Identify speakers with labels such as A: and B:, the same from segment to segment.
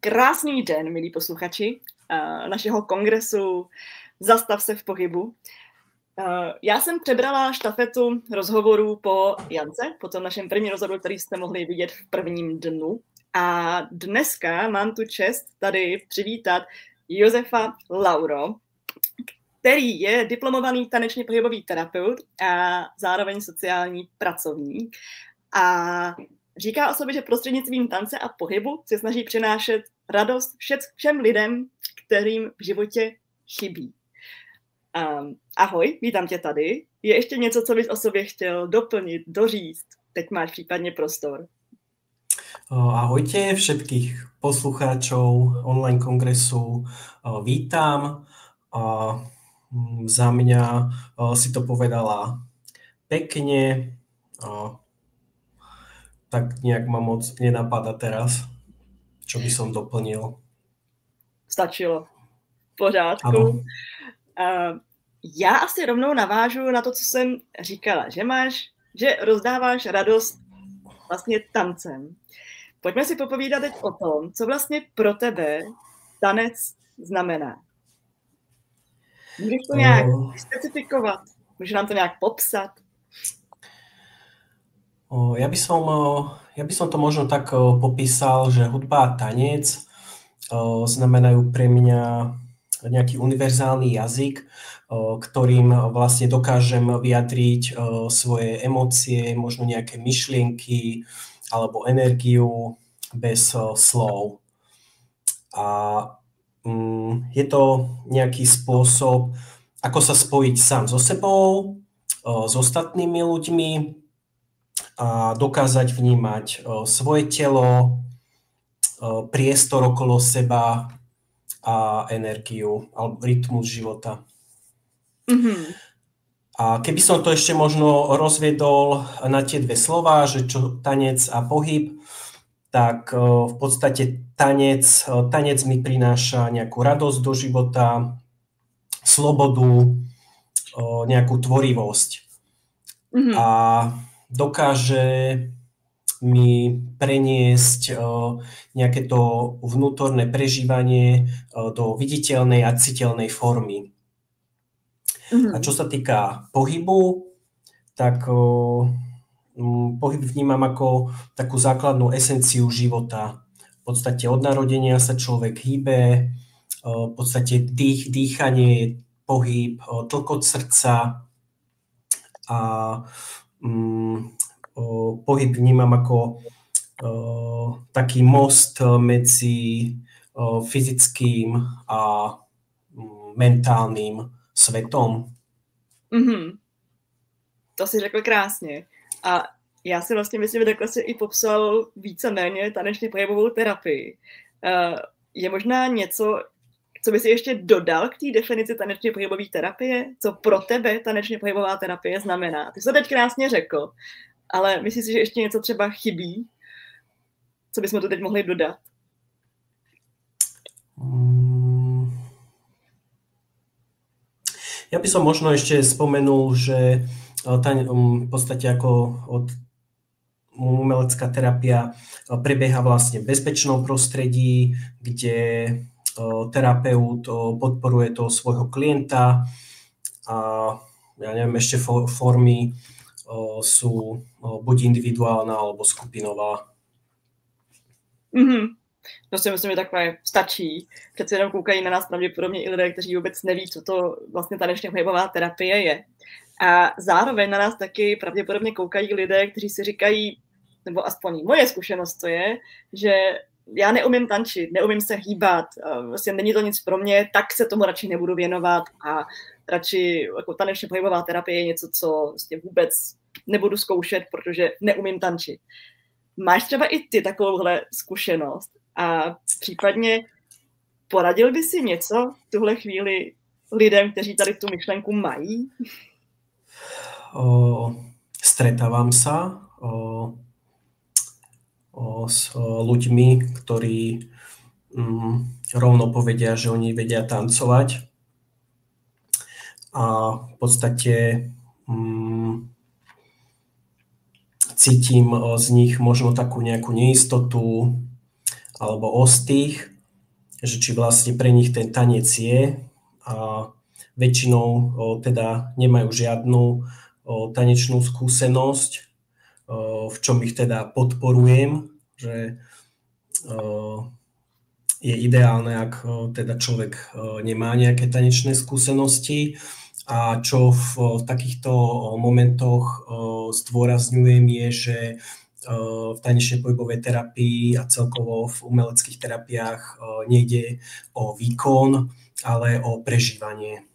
A: Krásný den, milí posluchači našeho kongresu Zastav se v pohybu. Já jsem přebrala štafetu rozhovorů po Jance, po tom našem prvním rozhovoru, který jste mohli vidět v prvním dnu. A dneska mám tu čest tady přivítat Josefa Lauro, který je diplomovaný tanečně pohybový terapeut a zároveň sociální pracovník. A říká o sobě, že prostřednictvím tance a pohybu se snaží přinášet radost všem lidem, kterým v životě chybí. Ahoj, vítám tě tady. Je ještě něco, co bys o sobě chtěl doplnit, doříct? Teď máš případně prostor.
B: Ahojte všetkých poslucháčov online kongresu. Vítam. Za mňa si to povedala pekne. Tak nejak ma moc nenapadá teraz, čo by som doplnil.
A: Stačilo. V pořádku. Já asi rovnou navážu na to, co jsem říkala, že rozdáváš radost vlastně tancem. Pojďme si popovídat teď o tom, co vlastně pro tebe tanec znamená. Můžeš to nějak specifikovat? Můžeš nám to nějak popsat?
B: Ja by som to možno tak popísal, že hudba a tanec znamenajú pre mňa nejaký univerzálny jazyk, ktorým vlastne dokážem vyjadriť svoje emócie, možno nejaké myšlienky alebo energiu bez slov. A je to nejaký spôsob, ako sa spojiť sám so sebou, s ostatnými ľuďmi, a dokázať vnímať svoje telo, priestor okolo seba a energiu alebo rytmus života.
A: Mm-hmm.
B: A keby som to ešte možno rozviedol na tie dve slova, že čo tanec a pohyb, tak v podstate tanec mi prináša nejakú radosť do života, slobodu, nejakú tvorivosť. Mm-hmm. A dokáže mi preniesť nejaké to vnútorné prežívanie do viditeľnej a citeľnej formy. Mm-hmm. A čo sa týka pohybu, tak pohyb vnímam ako takú základnú esenciu života. V podstate od narodenia sa človek hýbe, v podstate dýchanie, pohyb, tlkot srdca a pohyb vnímam ako taký most medzi fyzickým a mentálnym svetom.
A: Mm-hmm. To si řekl krásně. A já si vlastně myslím, že takhle si i popsal víceméně tanečně pohybovou terapii. Je možná něco, co by si ještě dodal k té definici tanečně pohybové terapie? Co pro tebe tanečně pohybová terapie znamená? Ty jsi to teď krásně řekl, ale myslíš si, že ještě něco třeba chybí? Co bychom tu teď mohli dodat?
B: Ja by som možno ešte spomenul, že v podstate ako umelecká terapia prebieha vlastne v bezpečnom prostredí, kde terapeut podporuje toho svojho klienta a ja neviem, ešte formy sú buď individuálna alebo skupinová.
A: Mm-hmm. To si myslím, že takové stačí. Přece jenom koukají na nás pravděpodobně i lidé, kteří vůbec neví, co to vlastně tanečně pohybová terapie je. A zároveň na nás taky pravděpodobně koukají lidé, kteří si říkají, nebo aspoň moje zkušenost to je, že já neumím tančit, neumím se hýbat, vlastně není to nic pro mě, tak se tomu radši nebudu věnovat a radši jako tanečně pohybová terapie je něco, co vlastně vůbec nebudu zkoušet, protože neumím tančit. Máš třeba i ty takovouhle zkušenost a případně poradil by si něco v tuhle chvíli lidem, kteří tady tu myšlenku mají?
B: Stretávam sa s ľuďmi, ktorí rovno povedia, že oni vedia tancovať a v podstate cítim z nich možno takú nejakú neistotu alebo ostých že či vlastne pre nich ten tanec je a väčšinou teda nemajú žiadnu tanečnú skúsenosť, v čom ich teda podporujem, že je ideálne, ak teda človek nemá nejaké tanečné skúsenosti, a čo v takýchto momentoch zdôrazňujem je, že v tanečnej pohybovej terapii a celkovo v umeleckých terapiách nejde o výkon, ale o prežívanie.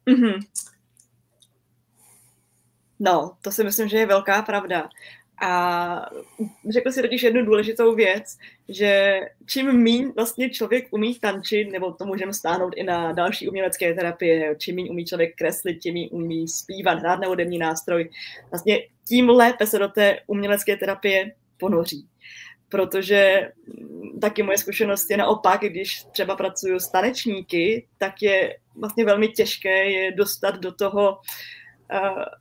A: Mm-hmm. No, to si myslím, že je velká pravda. A řekl si totiž jednu důležitou věc, že čím míň vlastně člověk umí tančit, nebo to můžeme stáhnout i na další umělecké terapie, čím míň umí člověk kreslit, tím míň umí zpívat, hrát na hudební nástroj, vlastně tím lépe se do té umělecké terapie ponoří. Protože taky moje zkušenost je naopak, když třeba pracuju s tanečníky, tak je vlastně velmi těžké je dostat do toho,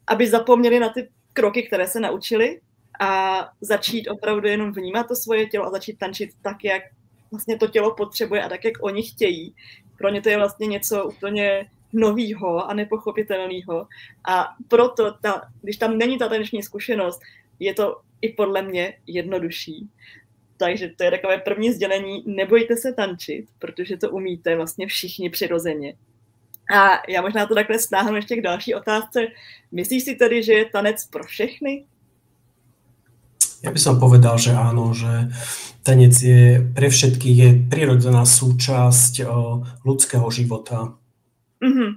A: aby zapomněli na ty kroky, které se naučili, a začít opravdu jenom vnímat to svoje tělo a začít tančit tak, jak vlastně to tělo potřebuje a tak, jak oni chtějí. Pro ně to je vlastně něco úplně novýho a nepochopitelného. A proto, když tam není ta taneční zkušenost, je to i podle mě jednodušší. Takže to je takové první sdělení, nebojte se tančit, protože to umíte vlastně všichni přirozeně. A já možná to takhle stáhnu ještě k další otázce. Myslíš si tedy, že je tanec pro všechny?
B: Ja by som povedal, že áno, že tanec je pre všetkých, je prirodzená súčasť ľudského života.
A: Mm-hmm.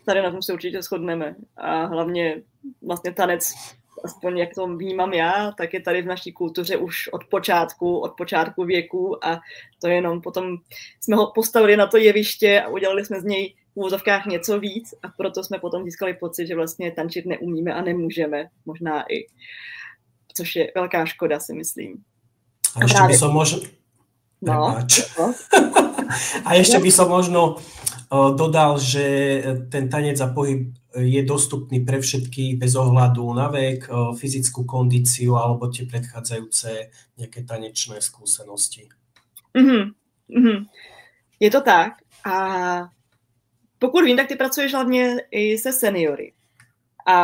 A: Tady na tom se určitě shodneme. A hlavně vlastně tanec, aspoň jak to vnímám já, tak je tady v naší kultuře už od počátku věku, a to jenom potom jsme ho postavili na to jeviště a udělali jsme z něj v úvozovkách něco víc, a proto jsme potom získali pocit, že vlastně tančit neumíme a nemůžeme. Možná i, což je velká škoda, si myslím.
B: A ešte by som možno...
A: No.
B: A ešte by som možno dodal, že ten tanec a pohyb je dostupný pre všetkých bez ohľadu na vek, fyzickú kondíciu alebo tie predchádzajúce nejaké tanečné skúsenosti.
A: Je to tak. A pokud vím, tak ty pracuješ hlavně i se seniory. A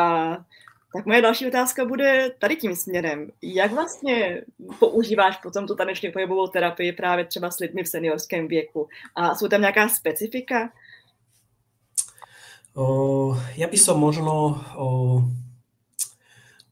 A: tak moje další otázka bude tady tím směrem. Jak vlastně používáš potom tu tanečně pohybovou terapii právě třeba s lidmi v seniorském věku? A jsou tam nějaká specifika?
B: Ja by som možno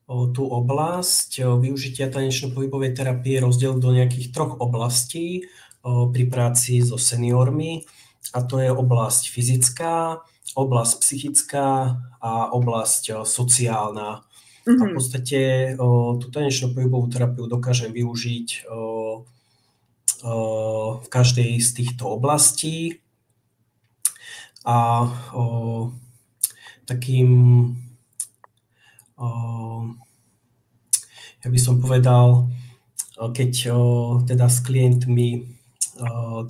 B: tú oblasť využitia tanečnej pohybovej terapie rozdelil do nejakých 3 oblastí pri práci so seniormi. A to je oblasť fyzická, oblasť psychická a oblasť sociálna. A v podstate tú tanečnú pohybovú terapiu dokážem využiť v každej z týchto oblastí. A takým, ja by som povedal, keď teda s klientmi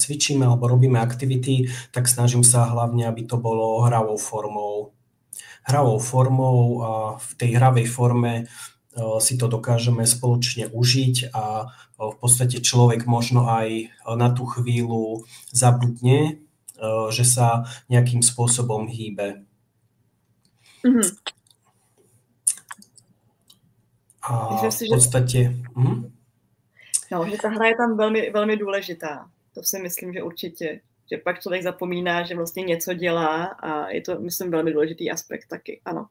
B: cvičíme alebo robíme aktivity, tak snažím sa hlavne, aby to bolo hravou formou a v tej hravej forme si to dokážeme spoločne užiť a v podstate človek možno aj na tú chvíľu zabudne, že sa nejakým spôsobom hýbe. A v podstate...
A: No, že ta hra je tam velmi, velmi důležitá. To si myslím, že určitě. Že pak člověk zapomíná, že vlastně něco dělá, a je to, myslím, velmi důležitý aspekt taky. Ano.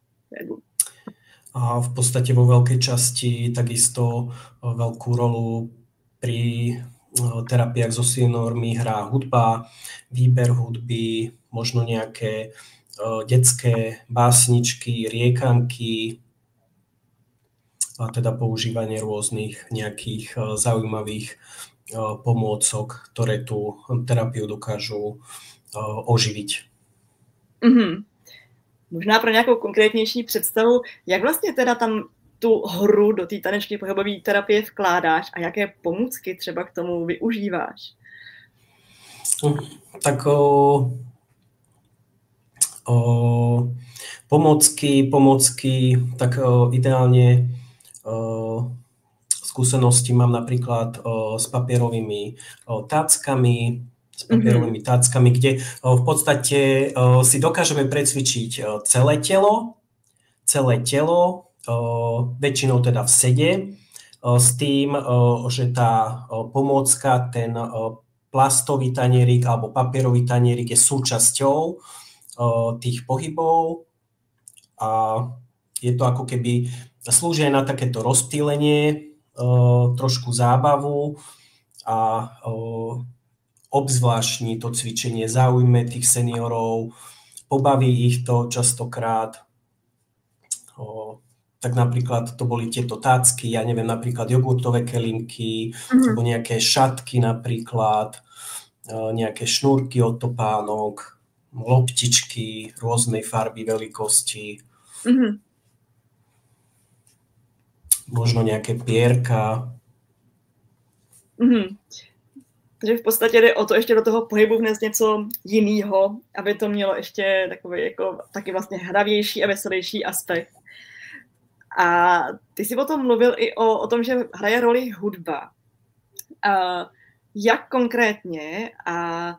B: A v podstate vo veľkej časti takisto veľkú rolu pri terapiách so seniormi hrá hudba, výber hudby, možno nejaké detské básničky, riekanky a teda používanie rôznych nejakých zaujímavých pomôcok, ktoré tú terapiu dokážu oživiť.
A: Možná pro nějakou konkrétnější představu, jak vlastně teda tam tu hru do té taneční pohybové terapie vkládáš a jaké pomůcky třeba k tomu využíváš?
B: Tak pomocky, tak ideálne skúsenosti mám napríklad s papierovými táckami, kde v podstate si dokážeme precvičiť celé telo, väčšinou teda v sede, s tým, že tá pomôcka, ten plastový tanierik alebo papierový tanierik je súčasťou tých pohybov a je to ako keby slúži aj na takéto rozptýlenie, trošku zábavu a obzvláštní to cvičenie, zaujme tých seniorov, pobaví ich to častokrát. Tak napríklad to boli tieto tácky, ja neviem, napríklad jogurtové kelímky, alebo nejaké šatky napríklad, nejaké šnúrky od topánok, loptičky rôznej farby, veľkosti, možno nějaké pěrka.
A: Takže v podstatě jde o to ještě do toho pohybu vnést něco jiného, aby to mělo ještě takový jako taky vlastně hravější a veselější aspekt. A ty jsi o tom mluvil i o tom, že hraje roli hudba. Jak konkrétně a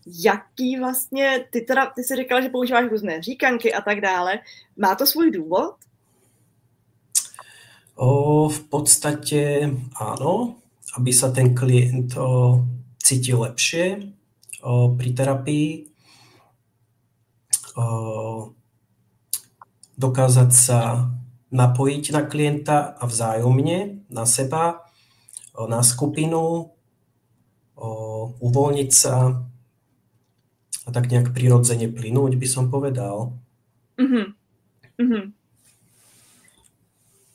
A: jaký vlastně, ty jsi říkala, že používáš různé říkanky a tak dále. Má to svůj důvod?
B: V podstate áno, aby sa ten klient cítil lepšie pri terapii, dokázať sa napojiť na klienta a vzájomne na seba, na skupinu, uvoľniť sa a tak nejak prirodzene plynúť, by som povedal.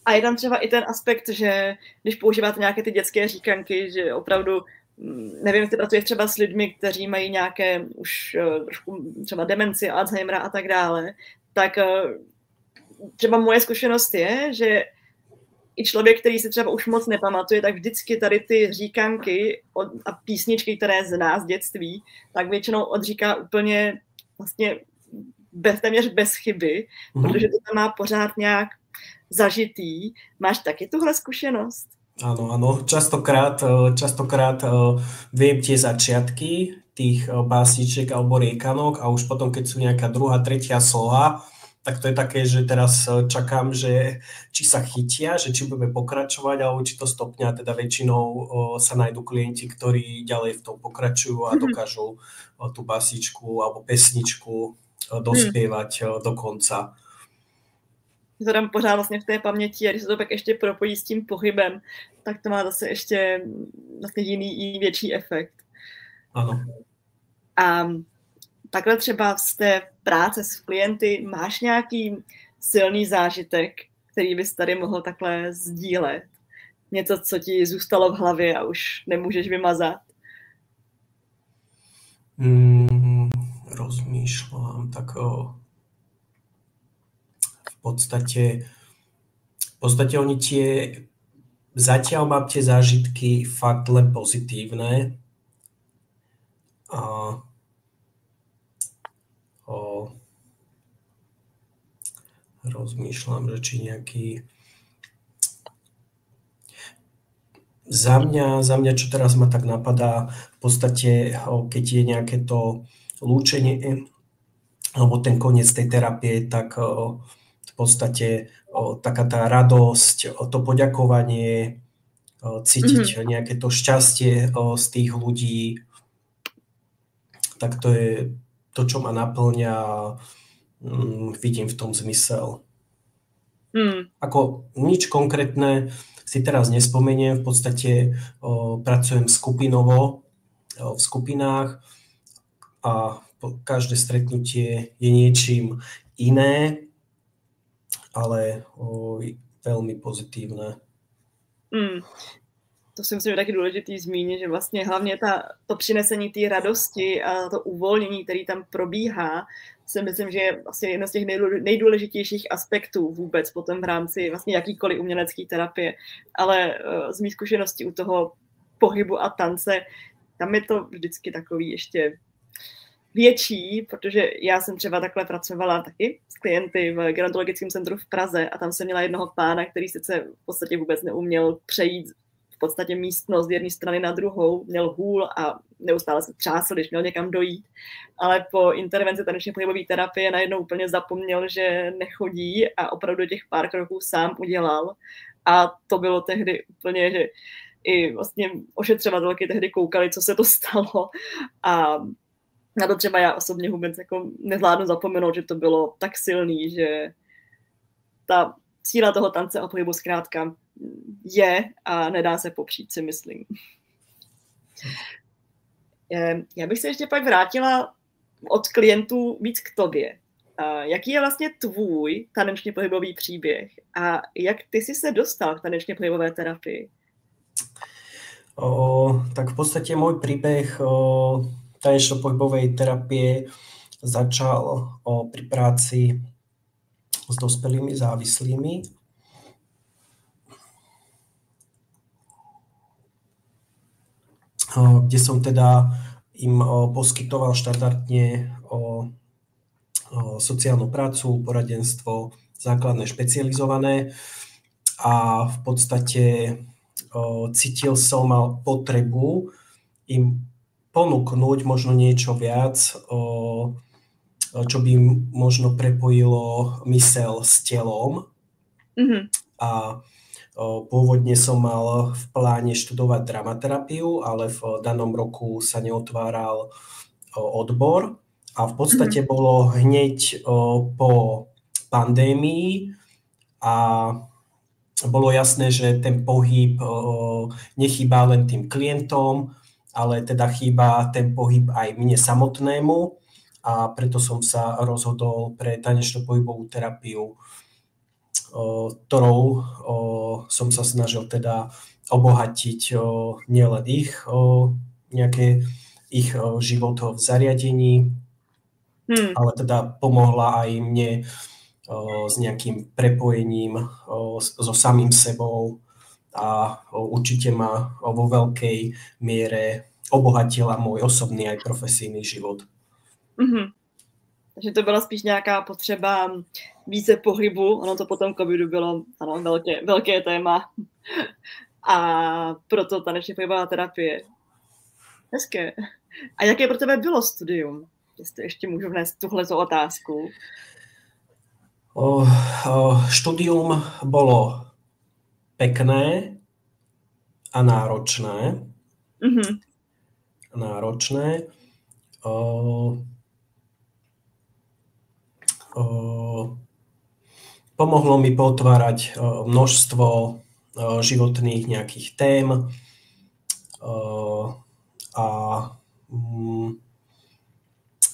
A: A je tam třeba i ten aspekt, že když používáte nějaké ty dětské říkanky, že opravdu, nevím, jestli pracuješ třeba s lidmi, kteří mají nějaké už trošku třeba demenci, Alzheimera a tak dále, tak třeba moje zkušenost je, že i člověk, který si třeba už moc nepamatuje, tak vždycky tady ty říkanky a písničky, které zná z dětství, tak většinou odříká úplně vlastně téměř bez chyby, protože to tam má pořád nějak zažitý. Máš taky tuhle zkušenosť?
B: Áno. Častokrát viem tie začiatky tých básničiek alebo riekanok a už potom, keď sú nejaká druhá, tretia sloha, tak to je také, že teraz čakám, že či sa chytia, že či budeme pokračovať, alebo či to stopne. Teda väčšinou sa nájdú klienti, ktorí ďalej v tom pokračujú a dokážu tú básničku alebo pesničku dospievať do konca.
A: To tam pořád vlastně v té paměti a když se to pak ještě propojí s tím pohybem, tak to má zase ještě vlastně jiný i větší efekt.
B: Ano.
A: A takhle třeba z té práce s klienty máš nějaký silný zážitek, který bys tady mohl takhle sdílet? Něco, co ti zůstalo v hlavě a už nemůžeš vymazat?
B: Rozmýšľam, tak v podstate oni zatiaľ mám tie zážitky fakt len pozitívne. A rozmýšľam, že či nejaký za mňa, čo teraz ma tak napadá, v podstate, keď je nejaké to lúčenie alebo ten koniec tej terapie, tak v podstate taká tá radosť, to poďakovanie, cítiť nejaké to šťastie z tých ľudí, tak to je to, čo ma naplňa a vidím v tom zmysel. Ako nič konkrétne si teraz nespomeniem, v podstate pracujem skupinovo, v skupinách a každé stretnutie je niečím iné, ale veľmi pozitívne.
A: To si myslím, že taky důležitý zmínit, že vlastně hlavně to přinesení té radosti a to uvolnění, který tam probíhá, si myslím, že je vlastně jedno z těch nejdůležitějších aspektů vůbec potom v rámci vlastně jakýkoliv umělecké terapie. Ale z mých zkušeností u toho pohybu a tance, tam je to vždycky takový ještě větší, protože já jsem třeba takhle pracovala taky s klienty v gerontologickém centru v Praze a tam jsem měla jednoho pána, který sice v podstatě vůbec neuměl přejít v podstatě místnost z jedné strany na druhou, měl hůl a neustále se třásl, když měl někam dojít, ale po intervenci tanečně pohybové terapie najednou úplně zapomněl, že nechodí a opravdu těch pár kroků sám udělal a to bylo tehdy úplně, že i vlastně ošetřovatelky tehdy koukali, co se to stalo a na to třeba já osobně vůbec jako nezvládnu zapomenout, že to bylo tak silný, že ta síla toho tance a pohybu zkrátka je a nedá se popřít, si myslím. Já bych se ještě pak vrátila od klientů víc k tobě. Jaký je vlastně tvůj tanečně pohybový příběh a jak ty jsi se dostal k tanečně pohybové terapii?
B: Tak v podstate môj príbeh tanečno-pohybovej terapie začal pri práci s dospelými závislými. Kde som teda im poskytoval štandardne sociálnu prácu, poradenstvo, základné, špecializované a v podstate cítil som, mal potrebu im ponúknuť možno niečo viac, čo by možno prepojilo myseľ s telom. Mm-hmm. A pôvodne som mal v pláne študovať dramaterapiu, ale v danom roku sa neotváral odbor. A v podstate bolo hneď po pandémii a bolo jasné, že ten pohyb nechýba len tým klientom, ale teda chýba ten pohyb aj mne samotnému a preto som sa rozhodol pre tanečno-pohybovú terapiu, ktorou som sa snažil teda obohatiť nielen ich, nejaké ich život v zariadení, ale teda pomohla aj mne s nejakým prepojením so samým sebou a určite ma vo veľkej miere obohatila môj osobný aj profesijný život.
A: Mm-hmm. Takže to byla spíš nějaká potřeba více pohybu, ono to potom covidu bylo ano, velké téma a proto tanečně pohybová terapie. Hezké. A jaké pro tebe bylo studium? Jestli ještě můžu vnést tuhleto otázku.
B: Štúdium bolo pekné a náročné. Mm-hmm. Pomohlo mi potvárať množstvo životných nejakých tém a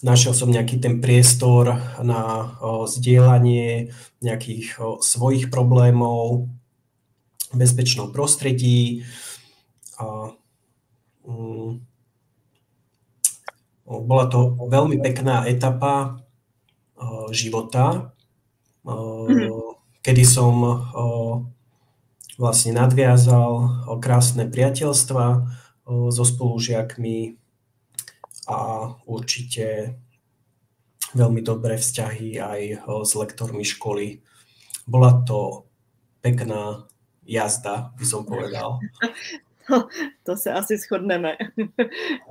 B: našiel som nejaký ten priestor na zdieľanie nejakých svojich problémov v bezpečnom prostredí. Bola to veľmi pekná etapa života, kedy som vlastne nadviazal krásne priateľstva so spolužiakmi a určite veľmi dobré vzťahy aj s lektormi školy. Bola to pekná jazda, by som povedal.
A: To se asi shodneme.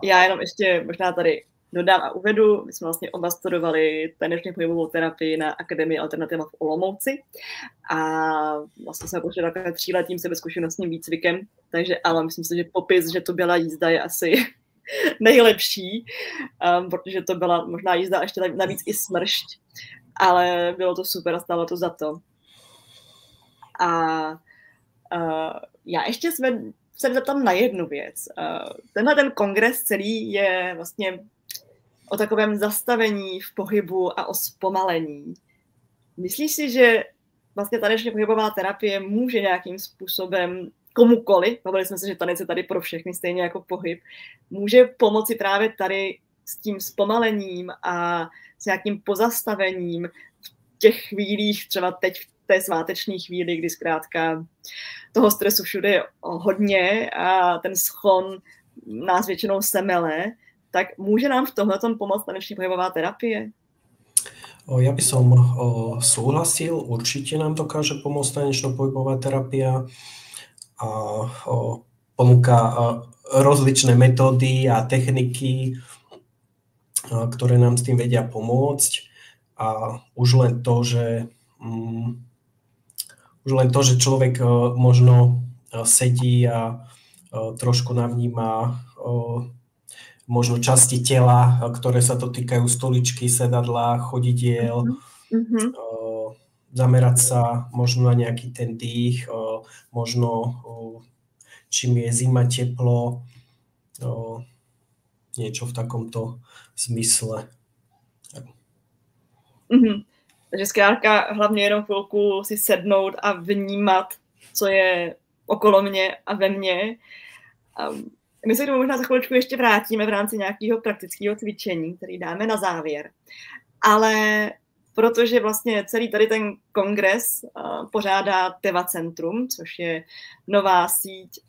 A: Já jenom ještě možná tady dodám a uvedu. My jsme vlastně oba studovali tanečně pohybovou terapii na Akademii Alternativa v Olomouci a vlastně jsme pošli takové 3letým sebezkušenostním výcvikem, takže ale myslím si, že popis, že to byla jízda, je asi nejlepší, protože to byla možná jízda a ještě navíc i smršť, ale bylo to super a stálo to za to. A já ještě se zeptám na jednu věc. Tenhle ten kongres celý je vlastně o takovém zastavení v pohybu a o zpomalení. Myslíš si, že vlastně tanečně pohybová terapie může nějakým způsobem komukoliv, bavili jsme se, že tanec je tady pro všechny, stejně jako pohyb, může pomoci právě tady s tím zpomalením a s nějakým pozastavením v těch chvílích, třeba teď v té sváteční chvíli, kdy zkrátka toho stresu všude je hodně a ten schon nás většinou semele, tak môže nám v tomhletom pomôcť taneční pohybová terapie?
B: Ja by som súhlasil, určite nám dokáže pomôcť tanečno-pohybová terapia a ponúka rozličné metódy a techniky, ktoré nám s tým vedia pomôcť. A už len to, že človek možno sedí a trošku navníma možno časti tela, ktoré sa dotýkajú stoličky, sedadla, chodidiel, zamerať sa možno na nejaký ten dých, možno čím je zima, teplo, niečo v takomto zmysle.
A: Takže zkrátka hlavně jenom chvilku si sednout a vnímat, co je okolo mě a ve mně. My se k tomu možná za chviličku ještě vrátíme v rámci nějakého praktického cvičení, který dáme na závěr. Ale protože vlastně celý tady ten kongres pořádá Teva Centrum, což je nová síť,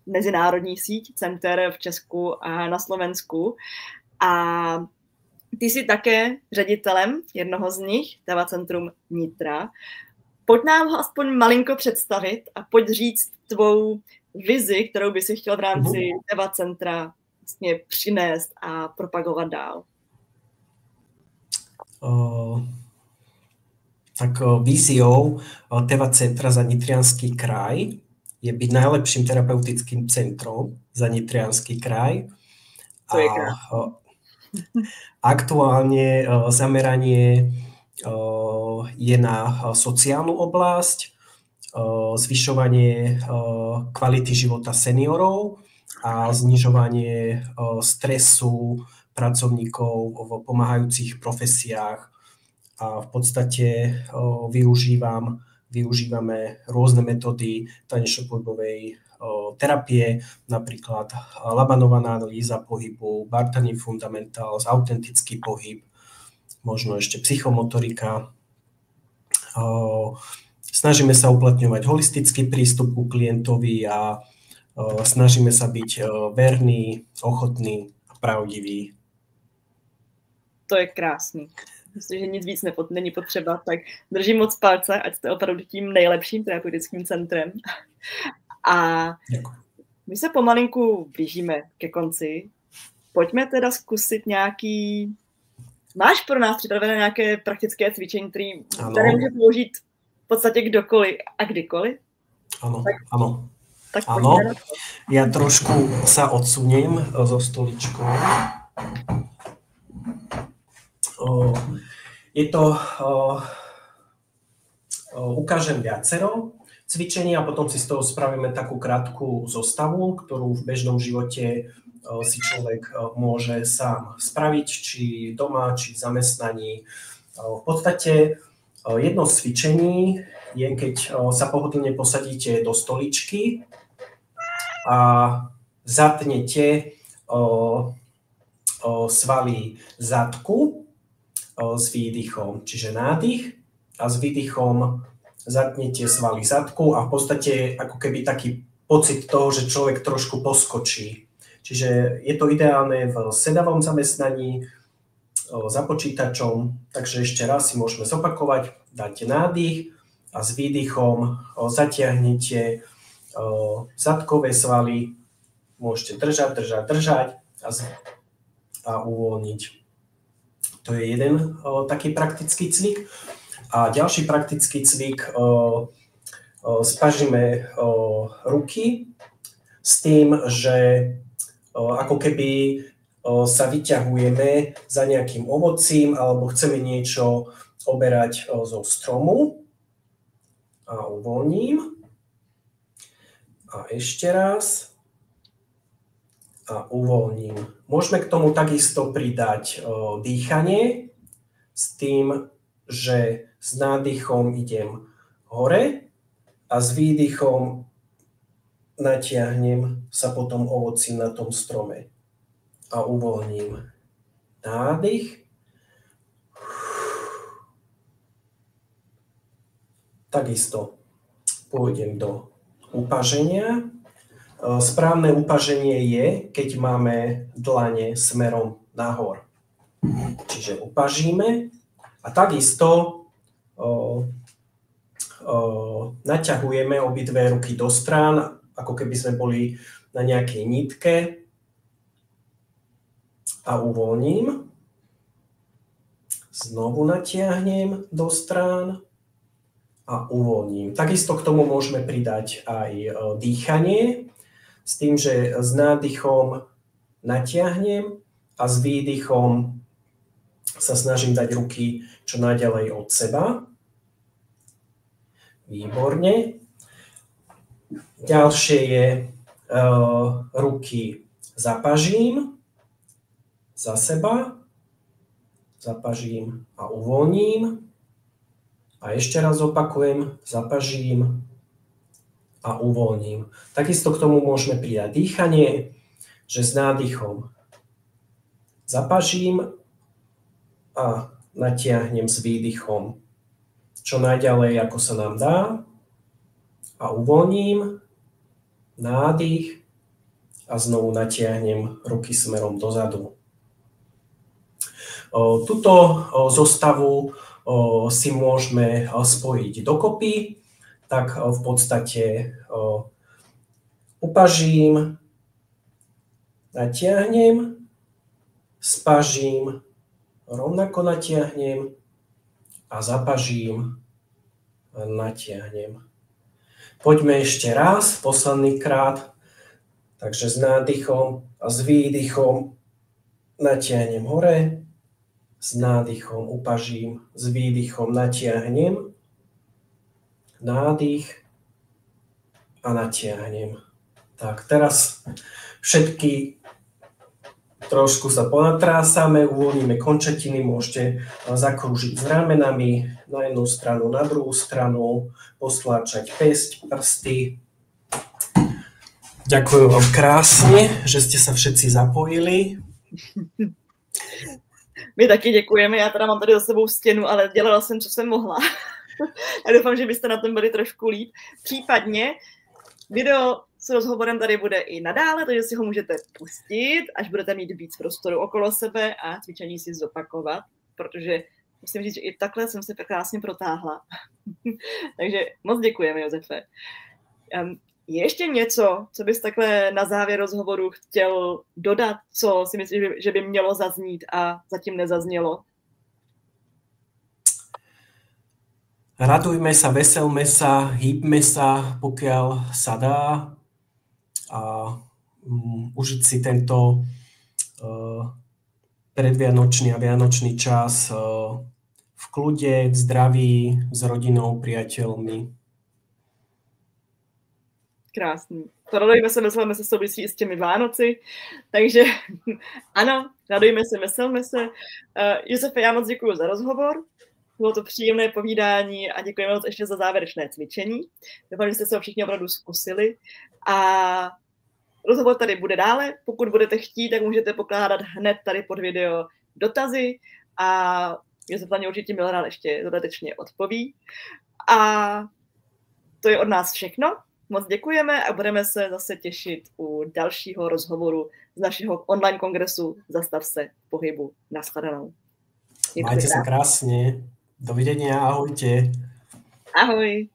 A: mezinárodní síť center v Česku a na Slovensku. A ty jsi také ředitelem jednoho z nich, Teva Centrum Nitra. Pojď nám ho aspoň malinko představit a pojď říct tvou vizi, kterou by si chtěl v rámci Teva Centra vlastně přinést a propagovat dál.
B: Tak víziou Teva Centra za Nitriansky kraj je byť najlepším terapeutickým centrom za Nitriansky kraj.
A: To je
B: aktuálne zameranie je na sociálnu oblasť, zvyšovanie kvality života seniorov a znižovanie stresu pracovníkov v pomáhajúcich profesiách. A v podstate využívame rôzne metódy tanečno-pohybovej terapie, napríklad Labanova analýza pohybu, Bartani Fundamentals, autentický pohyb, možno ešte psychomotorika. Snažíme sa uplatňovať holistický prístup ku klientovi a snažíme sa byť verní, ochotní a pravdiví.
A: To je krásný. Myslím, že nic víc není potřeba, tak držím moc palce, ať jste opravdu tím nejlepším terapeutickým centrem. A my se pomalinku blížíme ke konci. Pojďme teda zkusit nějaký... Máš pro nás připravené nějaké praktické cvičení, které může použít v podstatě kdokoliv a kdykoliv?
B: Áno. Ja trošku sa odsuniem zo stoličkou. Ukážem viacero cvičení a potom si z toho spravíme takú krátku zostavu, ktorú v bežnom živote si človek môže sám spraviť, či doma, či v zamestnaní. V podstate jedno z cvičení je, keď sa pohodlne posadíte do stoličky a zatnete svaly zadku s výdychom, čiže nádych a s výdychom zatnete svaly zadku a v podstate ako keby taký pocit toho, že človek trošku poskočí. Čiže je to ideálne v sedavom zamestnaní za počítačom, takže ešte raz si môžeme zopakovať, dáte nádych a s výdychom zatiahnete zadkové svaly, môžete držať a uvoľniť. To je jeden taký praktický cvik. A ďalší praktický cvik, spažíme ruky s tým, že ako keby sa vyťahujeme za nejakým ovocím alebo chceme niečo oberať zo stromu. A uvoľním. A ešte raz. A uvoľním. Môžeme k tomu takisto pridať dýchanie s tým, že s nádychom idem hore a s výdychom natiahnem sa potom ovocím na tom strome. A uvoľním. Nádych. Takisto pôjdem do upaženia Správne upaženie je, keď máme dlane smerom nahor. Čiže upažíme a takisto naťahujeme obidve ruky do strán, ako keby sme boli na nejakej nitke a uvoľním. Znovu natiahnem do strán a uvoľním. Takisto k tomu môžeme pridať aj dýchanie, s tým, že s nádychom natiahnem a s výdychom sa snažím dať ruky čo najďalej od seba. Výborne. Ďalšie je ruky zapažím za seba, zapažím a uvoľním. A ešte raz opakujem, zapažím a uvoľním. Takisto k tomu môžeme pridať dýchanie, že s nádychom zapažím a natiahnem s výdychom čo najďalej, ako sa nám dá a uvoľním, nádych a znovu natiahnem ruky smerom dozadu. Túto zostavu si môžeme spojiť dokopy, tak v podstate upažím, natiahnem, spažím, rovnako natiahnem a zapažím, natiahnem. Poďme ešte raz, posledný krát. Takže s nádychom a s výdychom natiahnem hore, s nádychom upažím, s výdychom natiahnem, nádych a natiahnem. Tak, teraz všetky trošku sa ponatrásame, uvoľníme končatiny, môžete zakrúžiť s ramenami na jednu stranu, na druhú stranu, postláčať päsť, prsty. Ďakujem vám krásne, že ste sa všetci zapojili.
A: My taky děkujeme, já teda mám tady za sebou stěnu, ale dělala jsem, co jsem mohla. Já doufám, že byste na tom byli trošku líp. Případně video s rozhovorem tady bude i nadále, takže si ho můžete pustit, až budete mít víc prostoru okolo sebe a cvičení si zopakovat, protože musím říct, že i takhle jsem se krásně protáhla. Takže moc děkujeme, Josefe. Je ještě něco, co bys takhle na závěr rozhovoru chtěl dodat, co si myslíš, že by mělo zaznít a zatím nezaznělo?
B: Radujme sa, veselme sa, hýbme sa, pokiaľ sa dá a užiť si tento predvianočný a vianočný čas v kľude, v zdraví, s rodinou, priateľmi.
A: Krásný. To radujme se, veselme se, souvisí i s těmi Vánoci. Takže ano, radujme se, veselme se. Josefe, já moc děkuji za rozhovor. Bylo to příjemné povídání a děkujeme moc ještě za závěrečné cvičení. Doufám, že jste se ho všichni opravdu zkusili. A rozhovor tady bude dále. Pokud budete chtít, tak můžete pokládat hned tady pod video dotazy a Josef na ně určitě Milorad ještě dodatečně odpoví. A to je od nás všechno. Moc děkujeme a budeme se zase těšit u dalšího rozhovoru z našeho online kongresu Zastav se v pohybu. Naschledanou.
B: Majte sa krásne. Dovidenia, ahojte.
A: Ahoj.